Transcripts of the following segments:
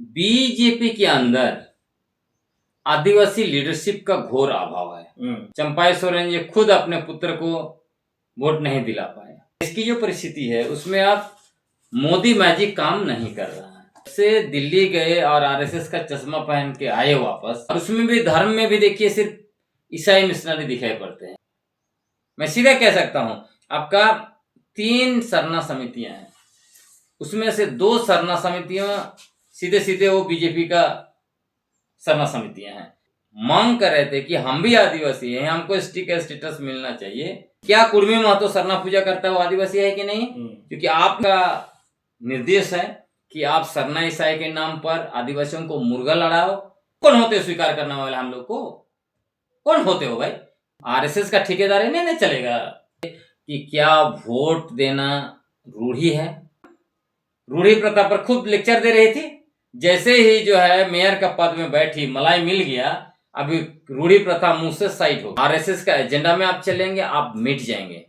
BJP के अंदर आदिवासी leadership का घोर अभाव है। चंपाई सोरेन जी खुद अपने पुत्र को वोट नहीं दिला पाए। इसकी जो परिस्थिति है उसमें आप मोदी मैजिक काम नहीं कर रहा है। से दिल्ली गए और आरएसएस का चश्मा पहन के आए वापस, और उसमें भी धर्म में भी देखिए सिर्फ ईसाई मिशनरी दिखाई पड़ते हैं। मैं सीधा कह सकता हूं, आपका 3 सरना समितियां हैं, उसमें से 2 सरना समितियां सीधे सीधे वो बीजेपी का सरना समितियां हैं। मांग कर रहे थे कि हम भी आदिवासी हैं, हमको एसटी का स्टेटस मिलना चाहिए। क्या कुर्मी महतो सरना पूजा करता है वो आदिवासी है कि नहीं? क्योंकि आपका निर्देश है कि आप सरना ईसाई के नाम पर आदिवासियों को मुर्गा लड़ाओ। कौन होते हो स्वीकार करने वाले हम लोग को? कौन होते हो भाई? आरएसएस का ठेकेदार है? नहीं चलेगा। कि क्या वोट देना रूढ़ी है? रूढ़ी प्रथा पर खूब लेक्चर दे रही थी। जैसे ही जो है मेयर का पद में बैठी, मलाई मिल गया, अभी रूढ़ी प्रथा मुंह से साइड हो। आरएसएस का एजेंडा में आप चलेंगे, आप मिट जाएंगे।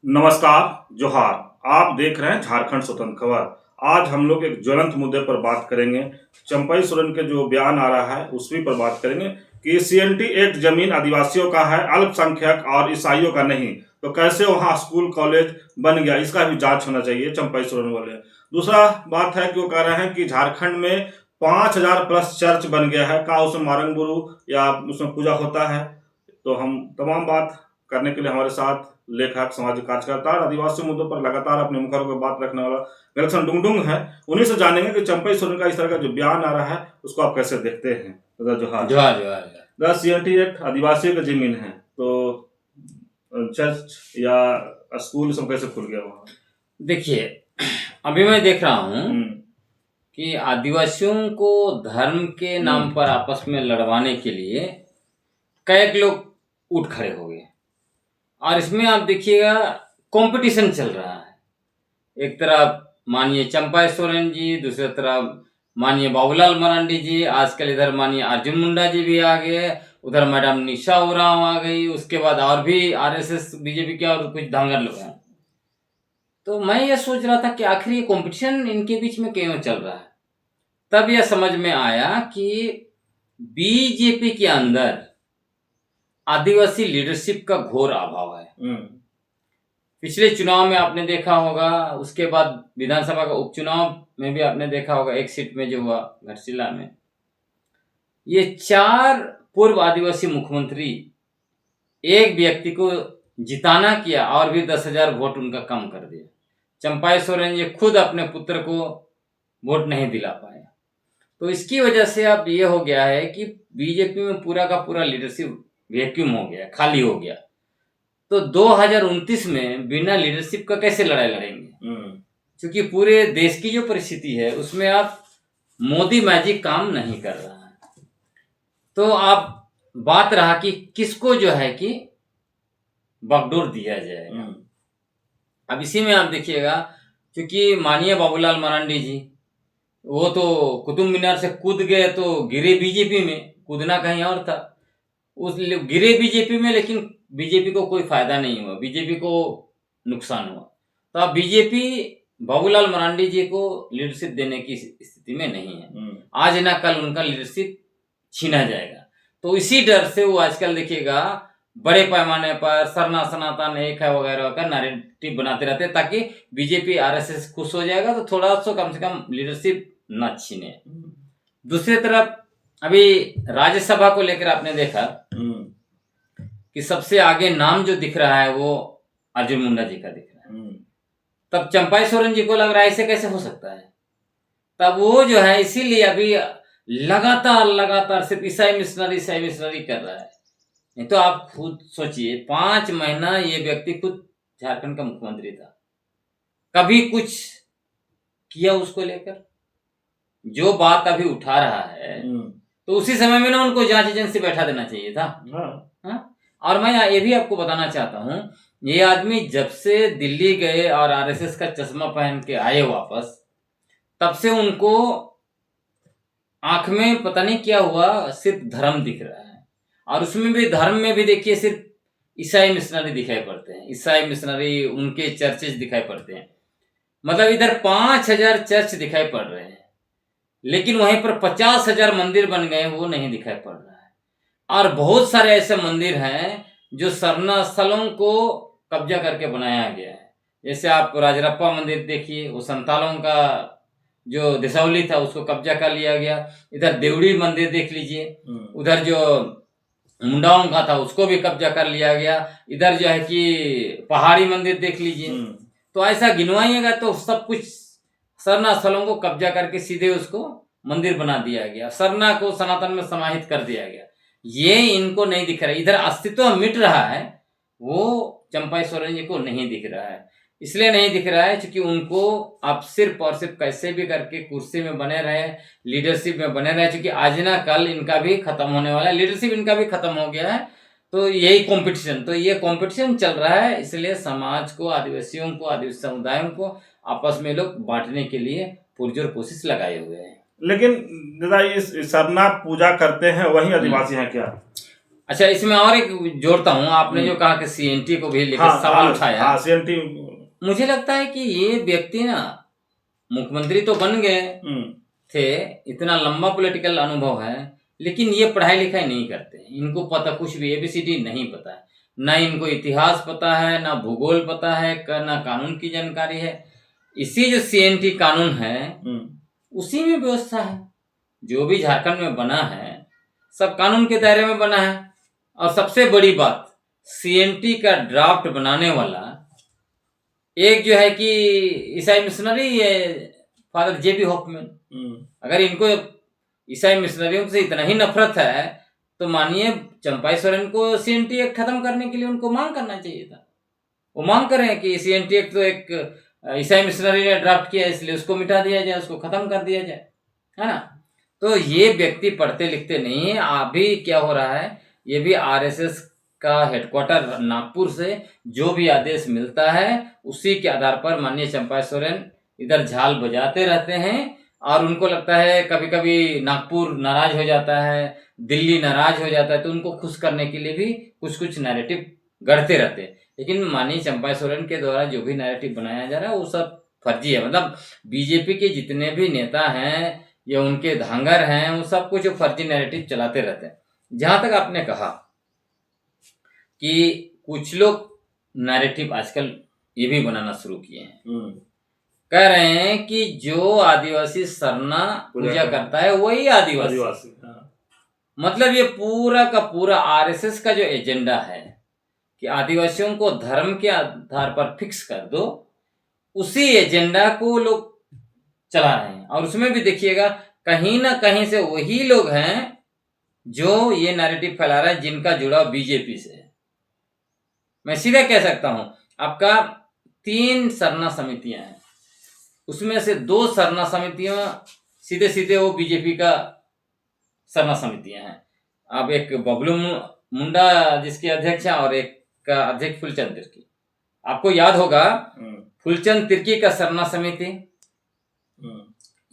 नमस्कार, जोहार। आप देख रहे हैं झारखंड स्वतंत्र खबर। आज हम लोग एक ज्वलंत मुद्दे पर बात करेंगे। चंपाई सोरेन के जो बयान आ रहा है उसी पर बात करेंगे कि सीएनटी एक्ट जमीन आदिवासियों का है, अल्पसंख्यक और ईसाइयों का नहीं, तो कैसे वहां स्कूल कॉलेज बन गया, इसका भी जांच होना चाहिए। चंपाई सोरेन वाले दूसरा बात है कि वो कह रहे हैं कि झारखंड में 5000 प्लस चर्च बन गया है, का उसमें मारंग गुरु या उसमें पूजा होता है। तो हम तमाम बात करने के लिए हमारे साथ लेखक, सामाजिक कार्यकर्ता और आदिवासी मुद्दों पर लगातार अपने मुखर पर बात रखने वाला विल्सन डुंगडुंग है। उन्हीं से जानेंगे कि चंपाई सोरेन का इस तरह का जो बयान आ रहा है उसको आप कैसे देखते हैं। जोहार। सीएनटी एक्ट आदिवासियों की जमीन है, तो चर्च या स्कूल सब कैसे खुल गया वहाँ? देखिए, अभी मैं देख रहा हूँ कि आदिवासियों को धर्म के नाम पर आपस में लड़वाने के लिए कई लोग उठ खड़े हो गए, और इसमें आप देखिएगा कंपटीशन चल रहा है। एक तरफ मानिए चंपाई सोरेन जी, दूसरी तरफ मानिए बाबूलाल मरांडी जी, आजकल इधर मानिए अर्जुन मुंडा जी भी आ गए, उधर मैडम निशा उरांव आ गई, उसके बाद और भी आरएसएस बीजेपी के और कुछ धांगर लोग हैं। तो मैं ये सोच रहा था कि आखिर ये कंपटीशन इनके बीच में क्यों चल रहा है। तब यह समझ में आया कि बीजेपी के अंदर आदिवासी लीडरशिप का घोर अभाव है। पिछले चुनाव में आपने देखा होगा, उसके बाद विधानसभा का उपचुनाव में भी आपने देखा होगा, एक सीट में जो हुआ घाटशिला में, ये 4 पूर्व आदिवासी मुख्यमंत्री एक व्यक्ति को जिताना किया और भी 10,000 वोट उनका कम कर दिया। चंपाई सोरेन जी खुद अपने पुत्र को वोट नहीं दिला पाया। तो इसकी वजह से अब ये हो गया है कि बीजेपी में पूरा का पूरा लीडरशिप वैक्यूम हो गया, खाली हो गया। तो 2029 में बिना लीडरशिप का कैसे लड़ाई लड़ेंगे? क्योंकि पूरे देश की जो परिस्थिति है उसमें आप मोदी मैजिक काम नहीं कर रहा है। तो आप बात रहा कि किसको जो है कि बागडोर दिया जाएगा। अब इसी में आप देखिएगा, क्योंकि मानिए बाबूलाल मरांडी जी, वो तो कुतुब मीनार से कूद गए तो गिरे बीजेपी में, कूदना कहीं और था। उस गिरे बीजेपी में, लेकिन बीजेपी को कोई फायदा नहीं हुआ, बीजेपी को नुकसान हुआ। तो अब बीजेपी बाबूलाल मरांडी जी को लीडरशिप देने की स्थिति में नहीं है। आज ना कल उनका लीडरशिप छीना जाएगा। तो इसी डर से वो आजकल देखिएगा बड़े पैमाने पर सरना सनातन एक है वगैरह का नैरेटिव बनाते रहते हैं, ताकि बीजेपी आरएसएस खुश हो जाएगा तो थोड़ा सा कम से कम लीडरशिप न छीने। दूसरी तरफ अभी राज्यसभा को लेकर आपने देखा कि सबसे आगे नाम जो दिख रहा है वो अर्जुन मुंडा जी का दिख रहा है। तब चंपाई सोरेन जी को लग रहा है ऐसे कैसे हो सकता है। तब वो जो है इसीलिए अभी लगातार सिर्फ ईसाई मिशनरी कर रहा है। नहीं तो आप खुद सोचिए, 5 महीना ये व्यक्ति खुद झारखंड का मुख्यमंत्री था, कभी कुछ किया उसको लेकर? जो बात अभी उठा रहा है तो उसी समय में ना उनको जांच एजेंसी बैठा देना चाहिए था। हाँ? और मैं ये भी आपको बताना चाहता हूं, ये आदमी जब से दिल्ली गए और आरएसएस का चश्मा पहन के आए वापस, तब से उनको आंख में पता नहीं क्या हुआ, सिर्फ धर्म दिख रहा है। और उसमें भी धर्म में भी देखिए सिर्फ ईसाई मिशनरी दिखाई पड़ते हैं, ईसाई मिशनरी उनके चर्चेज दिखाई पड़ते हैं। मतलब इधर 5,000 चर्च दिखाई पड़ रहे हैं, लेकिन वहीं पर 50,000 मंदिर बन गए, वो नहीं दिखाई पड़ रहा है। और बहुत सारे ऐसे मंदिर हैं जो सरना स्थलों को कब्जा करके बनाया गया है। जैसे आप राजरप्पा मंदिर देखिए, वो संतालों का जो दिसावली था उसको कब्जा कर लिया गया। इधर देवड़ी मंदिर देख लीजिए, उधर जो मुंडाओं का था उसको भी कब्जा कर लिया गया। इधर जो है कि पहाड़ी मंदिर देख लीजिए। तो ऐसा गिनवाइएगा तो सब कुछ सरना स्थलों को कब्जा करके सीधे उसको मंदिर बना दिया गया, सरना को सनातन में समाहित कर दिया गया। ये इनको नहीं दिख रहा है, इधर अस्तित्व मिट रहा है, वो चंपाई सोरेन जी को नहीं दिख रहा है। इसलिए नहीं दिख रहा है क्योंकि उनको अब सिर्फ और सिर्फ कैसे भी करके कुर्सी में बने रहे, लीडरशिप में बने रहे, क्योंकि आज ना कल इनका भी खत्म होने वाला है, लीडरशिप इनका भी खत्म हो गया है। तो यही कंपटीशन, तो ये कंपटीशन चल रहा है। इसलिए समाज को, आदिवासियों को, आदिवासी समुदायों को आपस में लोग बांटने के लिए पुरजोर कोशिश लगाए हुए हैं। लेकिन दादा इस सरना पूजा करते हैं वही आदिवासी हैं क्या? अच्छा, इसमें और एक जोड़ता हूँ, आपने जो कहा कि सीएनटी को भी लेकर सवाल उठाया। हाँ, सीएनटी। मुझे लगता है कि ये व्यक्ति ना मुख्यमंत्री तो बन गए थे, इतना लंबा पॉलिटिकल अनुभव है, लेकिन ये पढ़ाई लिखाई नहीं करते, इनको पता कुछ भी एबीसीडी नहीं पता है, ना इनको इतिहास पता है, ना भूगोल पता है, ना कानून की जानकारी है। इसी जो सीएनटी कानून है उसी में व्यवस्था है, जो भी झारखंड में बना है सब कानून के दायरे में बना है। और सबसे बड़ी बात, सीएनटी का ड्राफ्ट बनाने वाला एक जो है कि ईसाई मिशनरी फादर जेबी हॉफमैन। अगर इनको ईसाई मिशनरियों से इतना ही नफरत है तो मानिए चंपाई सोरेन को सीएनटी एक्ट खत्म करने के लिए उनको मांग करना चाहिए था। वो मांग करें कि सीएनटी एक्ट तो एक ईसाई मिशनरी ने ड्राफ्ट किया, इसलिए उसको मिटा दिया जाए, उसको खत्म कर दिया जाए, है ना। तो ये व्यक्ति पढ़ते लिखते नहीं है। अभी क्या हो रहा है, ये भी आरएसएस का हेडक्वार्टर नागपुर से जो भी आदेश मिलता है उसी के आधार पर माननीय चंपाई सोरेन इधर झाल बजाते रहते हैं। और उनको लगता है, कभी कभी नागपुर नाराज हो जाता है, दिल्ली नाराज हो जाता है, तो उनको खुश करने के लिए भी कुछ कुछ नैरेटिव गढ़ते रहते हैं। लेकिन माननीय चंपाई सोरेन के द्वारा जो भी नैरेटिव बनाया जा रहा है वो सब फर्जी है। मतलब बीजेपी के जितने भी नेता हैं या उनके धांगर हैं, वो सब कुछ फर्जी नैरेटिव चलाते रहते हैं। जहां तक आपने कहा कि कुछ लोग नैरेटिव आजकल ये भी बनाना शुरू किए हैं, कह रहे हैं कि जो आदिवासी सरना पूजा करता है वही आदिवासी। मतलब ये पूरा का पूरा आरएसएस का जो एजेंडा है कि आदिवासियों को धर्म के आधार पर फिक्स कर दो, उसी एजेंडा को लोग चला रहे हैं। और उसमें भी देखिएगा कहीं ना कहीं से वही लोग हैं जो ये नैरेटिव फैला रहे हैं जिनका जुड़ाव बीजेपी से है। मैं सीधा कह सकता हूं, आपका 3 सरना समितियां हैं, उसमें से 2 सरना समितियां सीधे सीधे वो बीजेपी का सरना समितियां हैं। अब एक बबलू मुंडा जिसके अध्यक्ष हैं और एक का अध्यक्ष फुलचंद तिर्की। आपको याद होगा फुलचंद तिर्की का सरना समिति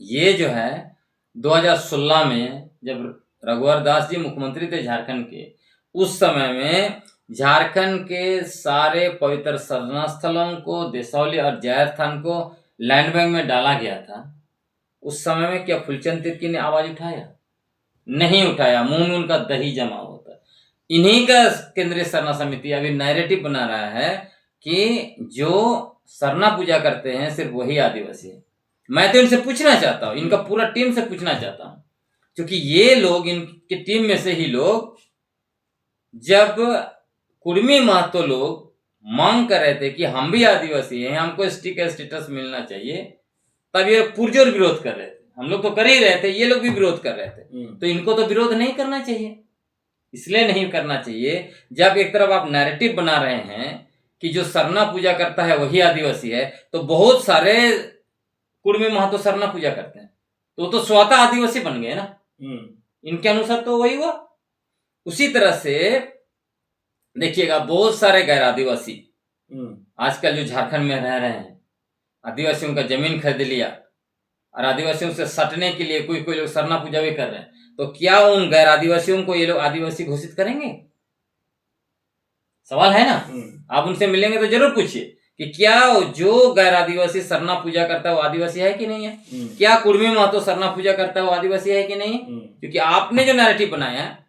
ये जो है 2016 में जब रघुवर दास जी मुख्यमंत्री थे झारखंड के, उस समय में झारखंड के सारे पवित्र सरना स्थलों को, देसावली और जायर स्थान को लैंड बैंक में डाला गया था। उस समय में क्या फुलचंद तिर्की ने आवाज उठाया? नहीं उठाया। मुंह में उनका दही जमा होता। इन्हीं का केंद्रीय सरना समिति अभी नैरेटिव बना रहा है कि जो सरना पूजा करते हैं सिर्फ वही आदिवासी है। मैं तो इनसे पूछना चाहता हूँ, इनका पूरा टीम से पूछना चाहता हूँ, क्योंकि ये लोग, इनके टीम में से ही लोग, जब कुर्मी महतो लोग मांग कर रहे थे कि हम भी आदिवासी हैं, हमको एसटी का स्टेटस मिलना चाहिए, तब ये पुरजोर विरोध कर रहे थे। हम लोग तो कर ही रहे थे, ये लोग भी विरोध कर रहे थे। तो इनको तो विरोध नहीं करना चाहिए। इसलिए नहीं करना चाहिए, जब एक तरफ आप नैरेटिव बना रहे हैं कि जो सरना पूजा करता है वही आदिवासी है, तो बहुत सारे कुर्मी महतो सरना पूजा करते हैं, तो स्वतः आदिवासी बन गए ना। इनके अनुसार तो वही हुआ। उसी तरह से देखिएगा बहुत सारे गैर आदिवासी आजकल जो झारखंड में रह रहे हैं, आदिवासियों का जमीन खरीद लिया और आदिवासियों से सटने के लिए कोई लोग सरना पूजा भी कर रहे हैं। तो क्या उन गैर आदिवासियों को ये लोग आदिवासी घोषित करेंगे? सवाल है ना। आप उनसे मिलेंगे तो जरूर पूछिए कि क्या जो गैर आदिवासी सरना पूजा करता है वो आदिवासी है कि नहीं है, क्या कुर्मी महतो सरना पूजा करता है वो आदिवासी है कि नहीं है। क्योंकि आपने जो नैरेटिव बनाया है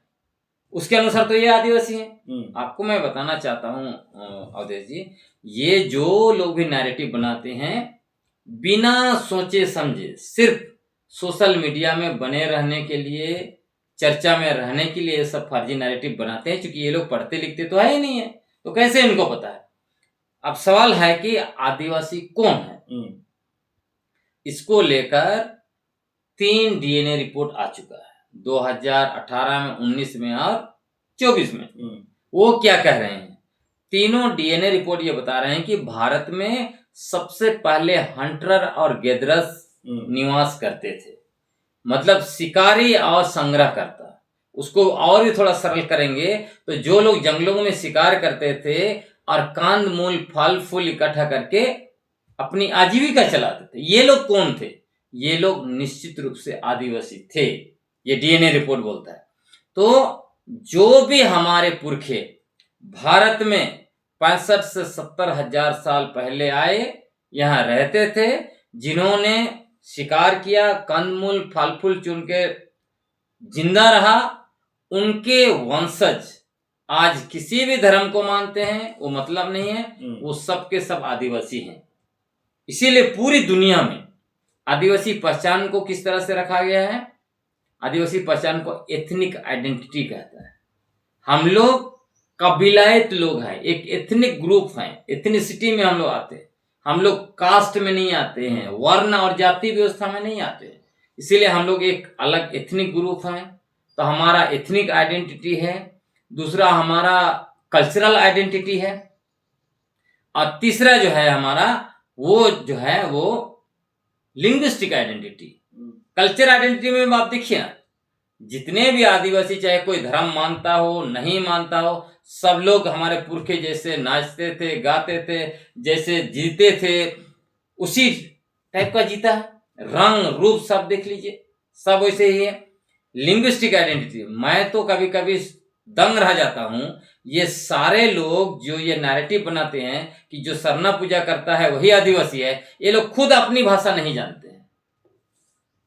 उसके अनुसार तो ये आदिवासी है। आपको मैं बताना चाहता हूँ अवधेश जी, ये जो लोग भी नैरेटिव बनाते हैं बिना सोचे समझे, सिर्फ सोशल मीडिया में बने रहने के लिए, चर्चा में रहने के लिए सब फर्जी नैरेटिव बनाते हैं। क्योंकि ये लोग पढ़ते लिखते तो है ही नहीं है, तो कैसे इनको पता है। अब सवाल है कि आदिवासी कौन है। इसको लेकर 3 डीएनए रिपोर्ट आ चुका है 2018 में, 19 में और 24 में। वो क्या कह रहे हैं, तीनों डीएनए रिपोर्ट ये बता रहे हैं कि भारत में सबसे पहले हंटर और गैदरर्स निवास करते थे, मतलब शिकारी और संग्रहकर्ता। उसको और भी थोड़ा सरल करेंगे तो जो लोग जंगलों में शिकार करते थे और कांद मूल फल फूल इकट्ठा करके अपनी आजीविका चलाते थे, ये लोग कौन थे। ये लोग निश्चित रूप से आदिवासी थे, ये डीएनए रिपोर्ट बोलता है। तो जो भी हमारे पुरखे भारत में 65 से 70 हजार साल पहले आए, यहाँ रहते थे, जिन्होंने शिकार किया, कंदमूल फल फूल चुन के जिंदा रहा, उनके वंशज आज किसी भी धर्म को मानते हैं, वो मतलब नहीं है, वो सब के सब आदिवासी हैं। इसीलिए पूरी दुनिया में आदिवासी पहचान को किस तरह से रखा गया है, आदिवासी पहचान को एथनिक आइडेंटिटी कहता है। हम लोग कबीलायत लोग हैं, एक एथनिक ग्रुप हैं, एथनिसिटी में हम लोग आते हैं। हम लोग कास्ट में नहीं आते हैं, वर्ण और जाति व्यवस्था में नहीं आते हैं। इसीलिए हम लोग एक अलग एथनिक ग्रुप हैं। तो हमारा एथनिक आइडेंटिटी है, दूसरा हमारा कल्चरल आइडेंटिटी है, और तीसरा जो है हमारा वो जो है वो लिंग्विस्टिक आइडेंटिटी। कल्चर आइडेंटिटी में आप देखिए, जितने भी आदिवासी, चाहे कोई धर्म मानता हो नहीं मानता हो, सब लोग हमारे पुरखे जैसे नाचते थे, गाते थे, जैसे जीते थे, उसी टाइप का जीता है। रंग रूप सब देख लीजिए, सब वैसे ही है। लिंग्विस्टिक आइडेंटिटी, मैं तो कभी कभी दंग रह जाता हूं, ये सारे लोग जो ये नैरेटिव बनाते हैं कि जो सरना पूजा करता है वही आदिवासी है, ये लोग खुद अपनी भाषा नहीं जानते हैं।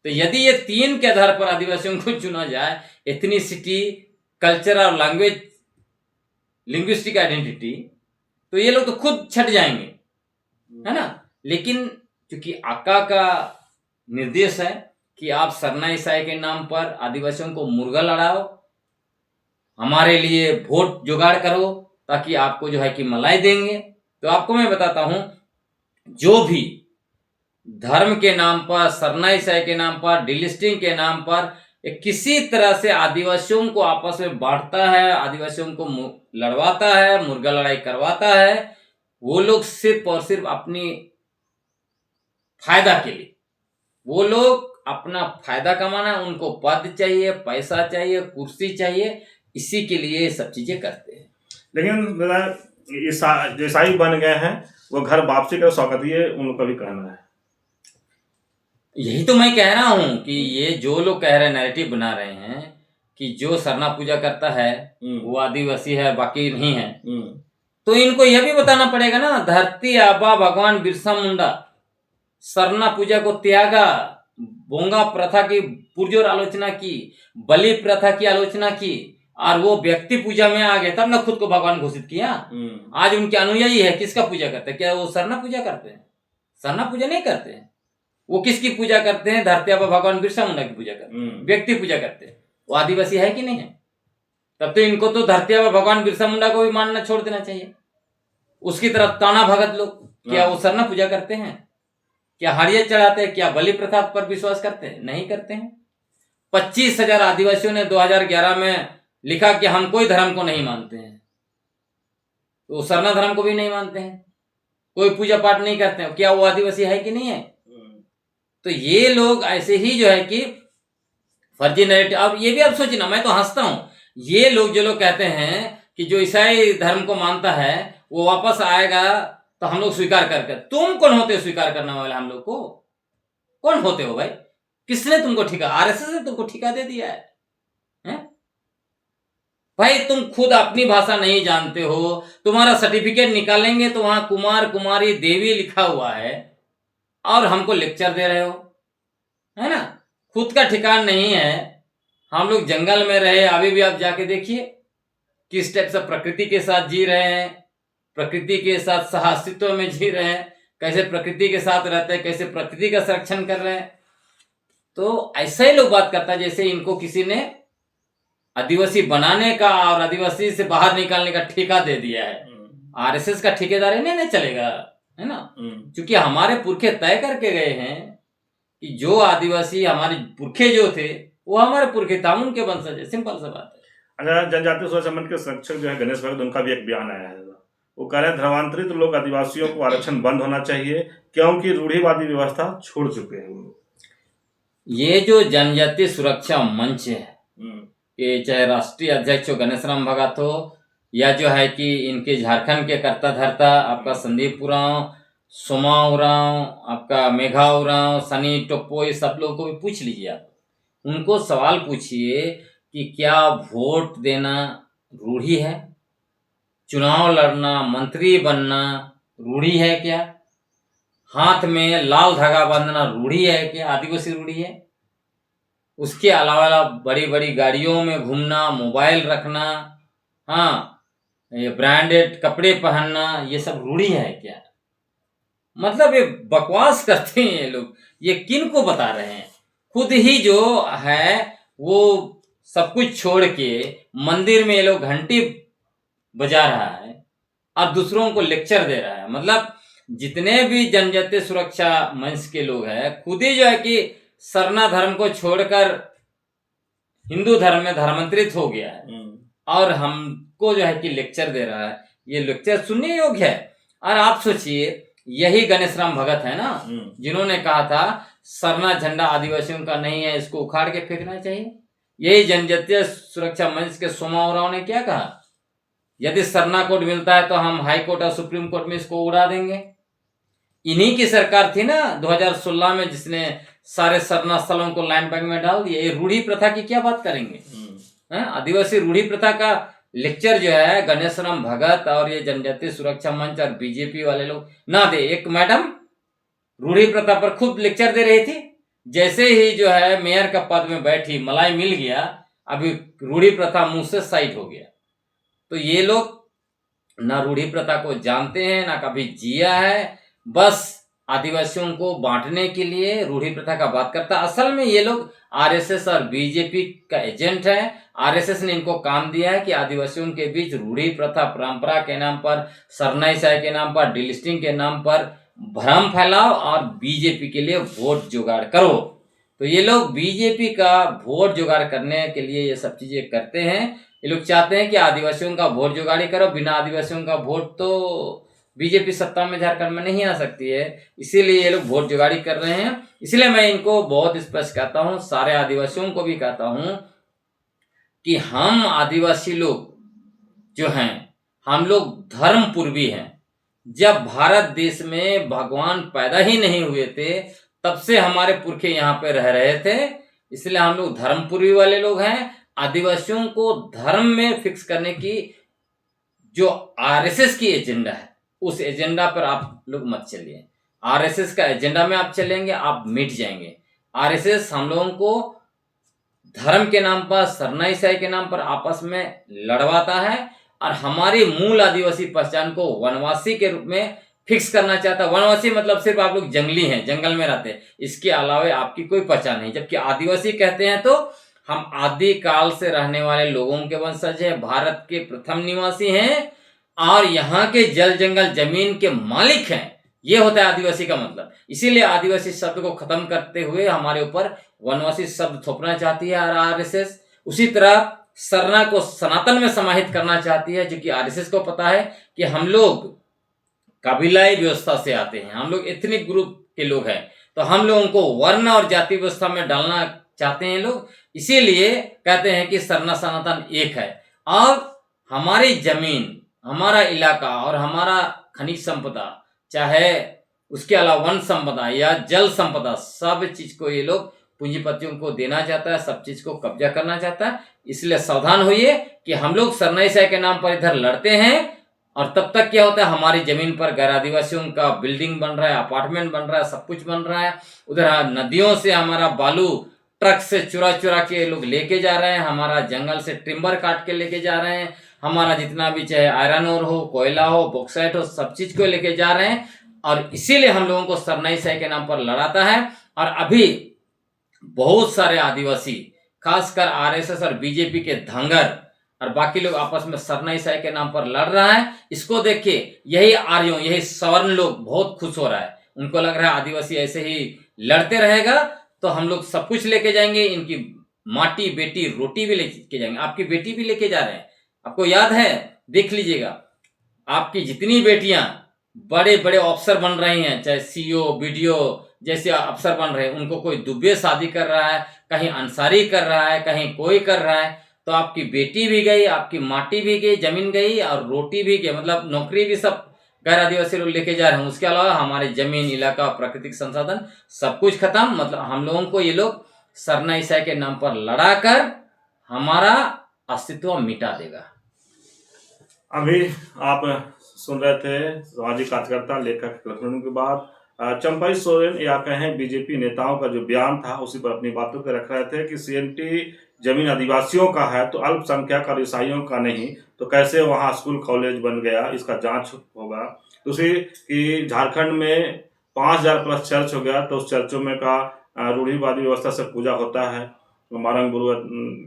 तो यदि ये 3 के आधार पर आदिवासियों को चुना जाए, एथनिसिटी, कल्चर और लैंग्वेज, लिंग्विस्टिक आइडेंटिटी, तो ये लोग तो खुद छट जाएंगे, है ना। लेकिन क्योंकि आका का निर्देश है कि आप सरना ईसाई के नाम पर आदिवासियों को मुर्गा लड़ाओ, हमारे लिए वोट जुगाड़ करो, ताकि आपको जो है कि मलाई देंगे। तो आपको मैं बताता हूं, जो भी धर्म के नाम पर, सरना ईसाई के नाम पर, डिलिस्टिंग के नाम पर किसी तरह से आदिवासियों को आपस में बांटता है, आदिवासियों को लड़वाता है, मुर्गा लड़ाई करवाता है, वो लोग सिर्फ और सिर्फ अपनी फायदा के लिए, वो लोग अपना फायदा कमाना, उनको पद चाहिए, पैसा चाहिए, कुर्सी चाहिए, इसी के लिए ये सब चीजें करते हैं। लेकिन ईसाई बन गए हैं, वो घर वापसी का शौकत, ये उन लोग का भी कहना है। यही तो मैं कह रहा हूं कि ये जो लोग कह रहे हैं, नैरेटिव बना रहे हैं कि जो सरना पूजा करता है वो आदिवासी है, बाकी नहीं है, तो इनको यह भी बताना पड़ेगा ना, धरती आबा भगवान बिरसा मुंडा सरना पूजा को त्यागा, बोंगा प्रथा की पुरजोर आलोचना की, बलि प्रथा की आलोचना की, और वो व्यक्ति पूजा में आ गए, तब ना खुद को भगवान घोषित किया। आज उनके अनुयायी है, किसका पूजा करते हैं? क्या वो सरना पूजा करते हैं? सरना पूजा नहीं करते हैं। वो किसकी पूजा करते हैं? धरती आबा भगवान बिरसा मुंडा की पूजा करते हैं, व्यक्ति पूजा करते हैं। वो आदिवासी है कि नहीं है? तब तो इनको तो धरती आबा भगवान बिरसा मुंडा को भी मानना छोड़ देना चाहिए। उसकी तरफ ताना भगत लोग, क्या वो सरना पूजा करते हैं? क्या हरिया चढ़ाते हैं? क्या बलि प्रथा पर विश्वास करते हैं? नहीं करते हैं। 25,000 आदिवासियों ने 2011 में लिखा कि हम कोई धर्म को नहीं मानते हैं, तो सरना धर्म को भी नहीं मानते हैं, कोई पूजा पाठ नहीं करते हैं। क्या वो आदिवासी है कि नहीं है? तो ये लोग ऐसे ही जो है कि फर्जी नैरेटिव। अब ये भी आप सोचिए, मैं तो हंसता हूं, ये लोग जो लोग कहते हैं कि जो ईसाई धर्म को मानता है वो वापस आएगा तो हम लोग स्वीकार करके, तुम कौन होते हो स्वीकार करने वाले? हम लोग को कौन होते हो भाई? किसने तुमको ठिका? आरएसएस ने तुमको ठिका दे दिया है? भाई तुम खुद अपनी भाषा नहीं जानते हो, तुम्हारा सर्टिफिकेट निकालेंगे तो वहां कुमार कुमारी देवी लिखा हुआ है और हमको लेक्चर दे रहे हो, है ना। खुद का ठिकान नहीं है। हम लोग जंगल में रहे, अभी भी आप जाके देखिए किस टाइप से प्रकृति के साथ जी रहे हैं, प्रकृति के साथ सहअस्तित्व में जी रहे हैं, कैसे प्रकृति के साथ रहते हैं, कैसे प्रकृति का संरक्षण कर रहे हैं। तो ऐसे ही लोग बात करता है जैसे इनको किसी ने आदिवासी बनाने का और आदिवासी से बाहर निकालने का ठेका दे दिया है। आरएसएस का ठेकेदार नहीं चलेगा, है ना। क्योंकि हमारे पुरखे तय करके गए हैं कि जो आदिवासी हमारे पुरखे जो थे वो हमारे पुरखे था, उनके वंशज है। सिंपल सा बात है। अच्छा, जनजातीय स्वराज संबंध के संरक्षक जो है गणेश भगत, उनका भी एक बयान आया है। वो कह रहे हैं धर्मांतरित लोग आदिवासियों को आरक्षण बंद होना चाहिए क्योंकि रूढ़िवादी व्यवस्था छोड़ चुके हैं वो लोग। ये जो जनजातीय सुरक्षा मंच है, ये चाहे राष्ट्रीय अध्यक्ष हो गणेशराम भगत हो या जो है कि इनके झारखंड के कर्ता धर्ता आपका संदीप उरांव, सोमा उरांव, आपका मेघा उरांव, सनी टोप्पो, ये सब लोगों को भी पूछ लीजिए। आप उनको सवाल पूछिए कि क्या वोट देना रूढ़ी है, चुनाव लड़ना, मंत्री बनना रूढ़ी है क्या, हाथ में लाल धागा बांधना रूढ़ी है क्या, आदिवासी रूढ़ी है। उसके अलावा बड़ी बड़ी गाड़ियों में घूमना, मोबाइल रखना, हाँ, ये ब्रांडेड कपड़े पहनना, ये सब रूढ़ी है क्या। मतलब ये बकवास करते हैं ये लोग। ये किन को बता रहे हैं? खुद ही जो है वो सब कुछ छोड़ के मंदिर में ये लोग घंटी बजा रहा है और दूसरों को लेक्चर दे रहा है। मतलब जितने भी जनजातीय सुरक्षा मंच के लोग हैं, खुद ही जो है कि सरना धर्म को छोड़कर हिंदू धर्म में धर्मांतरित हो गया है और हमको जो है कि लेक्चर दे रहा है। ये लेक्चर सुनने योग्य है। और आप सोचिए, यही गणेशराम भगत है ना जिन्होंने कहा था सरना झंडा आदिवासियों का नहीं है, इसको उखाड़ के फेंकना चाहिए। यही जनजातीय सुरक्षा मंच के सोमा उरांव ने क्या कहा, यदि सरना कोड मिलता है तो हम हाई कोर्ट और सुप्रीम कोर्ट में इसको उड़ा देंगे। इन्हीं की सरकार थी ना 2016 में जिसने सारे सरना स्थलों को लैंड बैंक में डाल दिया। ये रूढ़ी प्रथा की क्या बात करेंगे? आदिवासी रूढ़ी प्रथा का लेक्चर जो है गणेशराम भगत और ये जनजातीय सुरक्षा मंच और बीजेपी वाले लोग ना दे। एक मैडम रूढ़ी प्रथा पर खुद लेक्चर दे रही थी, जैसे ही जो है मेयर का पद में बैठी, मलाई मिल गया, अभी रूढ़ी प्रथा मुंह से साइड हो गया। तो ये लोग ना रूढ़ी प्रथा को जानते हैं, ना कभी जिया है, बस आदिवासियों को बांटने के लिए रूढ़ी प्रथा का बात करता। असल में ये लोग आरएसएस और बीजेपी का एजेंट है। आरएसएस ने इनको काम दिया है कि आदिवासियों के बीच रूढ़ी प्रथा, परंपरा के नाम पर, सरनाईसाई के नाम पर, डिलिस्टिंग के नाम पर भ्रम फैलाओ और बीजेपी के लिए वोट जुगाड़ करो। तो ये लोग बीजेपी का वोट जुगाड़ करने के लिए ये सब चीजें करते हैं। ये लोग चाहते हैं कि आदिवासियों का वोट जुगाड़ी करो। बिना आदिवासियों का वोट तो बीजेपी सत्ता में झारखंड में नहीं आ सकती है, इसीलिए ये लोग वोट जुगाड़ी कर रहे हैं। इसलिए मैं इनको बहुत स्पष्ट कहता हूं, सारे आदिवासियों को भी कहता हूं कि हम आदिवासी लोग जो हैं, हम लोग धर्म पूर्वी हैं। जब भारत देश में भगवान पैदा ही नहीं हुए थे तब से हमारे पुरखे यहाँ पे रह रहे थे, इसलिए हम लोग धर्मपूर्वी वाले लोग हैं। आदिवासियों को धर्म में फिक्स करने की जो आरएसएस की एजेंडा है, उस एजेंडा पर आप लोग मत चलिए। आरएसएस का एजेंडा में आप चलेंगे, आप मिट जाएंगे। आरएसएस हम लोगों को धर्म के नाम पर, सरनाईसाई के नाम पर आपस में लड़वाता है और हमारी मूल आदिवासी पहचान को वनवासी के रूप में फिक्स करना चाहता है। वनवासी मतलब सिर्फ आप लोग जंगली हैं, जंगल में रहते हैं, इसके अलावा आपकी कोई पहचान नहीं। जबकि आदिवासी कहते हैं तो हम आदि काल से रहने वाले लोगों के वंशज हैं, भारत के प्रथम निवासी हैं और यहाँ के जल जंगल जमीन के मालिक हैं। ये होता है आदिवासी का मतलब। इसीलिए आदिवासी शब्द को खत्म करते हुए हमारे ऊपर वनवासी शब्द थोपना चाहती है आरएसएस। उसी तरह सरना को सनातन में समाहित करना चाहती है, जो कि आरएसएस को पता है कि हम लोग कबीलाई व्यवस्था से आते हैं, हम लोग एथनिक ग्रुप के लोग हैं, तो हम लोगों को वर्ण और जाति व्यवस्था में डालना चाहते हैं लोग। इसीलिए कहते हैं कि सरना सनातन एक है और हमारी जमीन, हमारा इलाका और हमारा खनिज संपदा, चाहे उसके अलावा वन संपदा या जल संपदा, सब चीज को ये लोग पूंजीपतियों को देना चाहता है, सब चीज को कब्जा करना चाहता है। इसलिए सावधान होइए कि हम लोग सरनाईशाह के नाम पर इधर लड़ते हैं और तब तक क्या होता है, हमारी जमीन पर गैर आदिवासियों का बिल्डिंग बन रहा है, अपार्टमेंट बन रहा है, सब कुछ बन रहा है। उधर नदियों से हमारा बालू ट्रक से चुरा चुरा के लोग लेके जा रहे हैं, हमारा जंगल से टिम्बर काट के लेके जा रहे हैं, हमारा जितना भी चाहे आयरन ओर हो, कोयला हो, बॉक्साइट हो, सब चीज को लेके जा रहे हैं। और इसीलिए हम लोगों को सरनाईशाह के नाम पर लड़ाता है। और अभी बहुत सारे आदिवासी, खासकर आरएसएस और बीजेपी के धंगर और बाकी लोग आपस में सरनाईशाह के नाम पर लड़ रहा है। इसको देख के यही आर्यों, यही सवर्ण लोग बहुत खुश हो रहा है। उनको लग रहा है आदिवासी ऐसे ही लड़ते रहेगा तो हम लोग सब कुछ लेके जाएंगे, इनकी माटी, बेटी, रोटी भी लेके जाएंगे। आपकी बेटी भी लेके जा रहे हैं, आपको याद है, देख लीजिएगा, आपकी जितनी बेटियां बड़े बड़े अफसर बन रही हैं, चाहे सीईओ, बीडीओ जैसे अफसर बन रहे हैं, उनको कोई दुबे शादी कर रहा है, कहीं अंसारी कर रहा है, कहीं कोई कर रहा है। तो आपकी बेटी भी गई, आपकी माटी भी गई, जमीन गई और रोटी भी गई, मतलब नौकरी भी सब गैर आदिवासी लोग लेके जा रहे हैं। उसके अलावा हमारे जमीन, इलाका, प्राकृतिक संसाधन सब कुछ खत्म। मतलब हम लोगों को ये लोग सरनाईशाह के नाम पर लड़ाकर हमारा अस्तित्व मिटा देगा। अभी आप सुन रहे थे सामाजिक कार्यकर्ता, लेखक के बाद चंपाई सोरेन या कहें बीजेपी नेताओं का जो बयान था उसी पर अपनी बातों को रख रहे थे कि सीएनटी जमीन आदिवासियों का है तो अल्पसंख्यक और ईसाइयों का नहीं, तो कैसे वहां स्कूल कॉलेज बन गया, इसका जांच होगा। दूसरी कि झारखंड में 5000 प्लस चर्च हो गया, तो उस चर्चों में का रूढ़िवादी व्यवस्था से पूजा होता है मारंग गुरु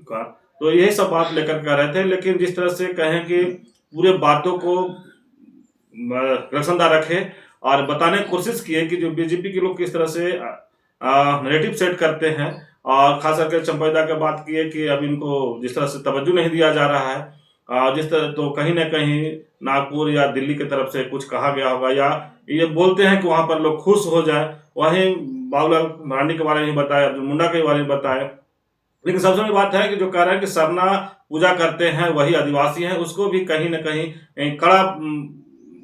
का। तो यही सब बात लेकर कह रहे थे। लेकिन जिस तरह से कहें कि पूरे बातों को रोशनदार रखे और बताने की कोशिश की है कि जो बीजेपी के लोग किस तरह से नैरेटिव सेट करते हैं, और खास करके चंपैदा की बात की है कि अब इनको जिस तरह से तवज्जो नहीं दिया जा रहा है, जिस तरह तो कहीं ना कहीं नागपुर या दिल्ली की तरफ से कुछ कहा गया होगा, या ये बोलते हैं कि वहां पर लोग खुश हो जाए। वहीं बाबूलाल मरांडी के बारे में बताया, अर्जुन मुंडा के बारे में बताया। लेकिन सबसे बड़ी बात है कि जो कह रहा है कि सरना पूजा करते हैं वही आदिवासी हैं, उसको भी कहीं ना कहीं कड़ा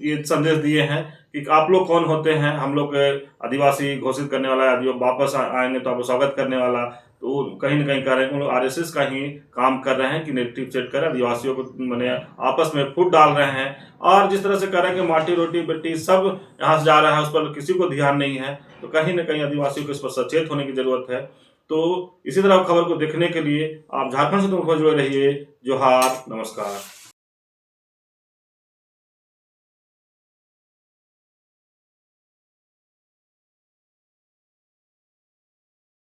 ये संदेश दिए हैं कि आप लोग कौन होते हैं, हम लोग आदिवासी घोषित करने वाला, वापस आएंगे तो आपको स्वागत करने वाला। तो कहीं ना कहीं कह रहे हैं लोग आरएसएस का ही काम कर रहे हैं कि नेगेटिव सेट कर आदिवासियों को मैंने आपस में फूट डाल रहे हैं। और जिस तरह से कह रहे हैं कि माटी, रोटी, बेटी सब यहाँ से जा रहा है, उस पर किसी को ध्यान नहीं है। तो कहीं ना कहीं आदिवासियों को इस पर सचेत होने की जरूरत है। तो इसी तरह खबर को देखने के लिए आप झारखंड से जुड़े रहिए। जोहार, नमस्कार।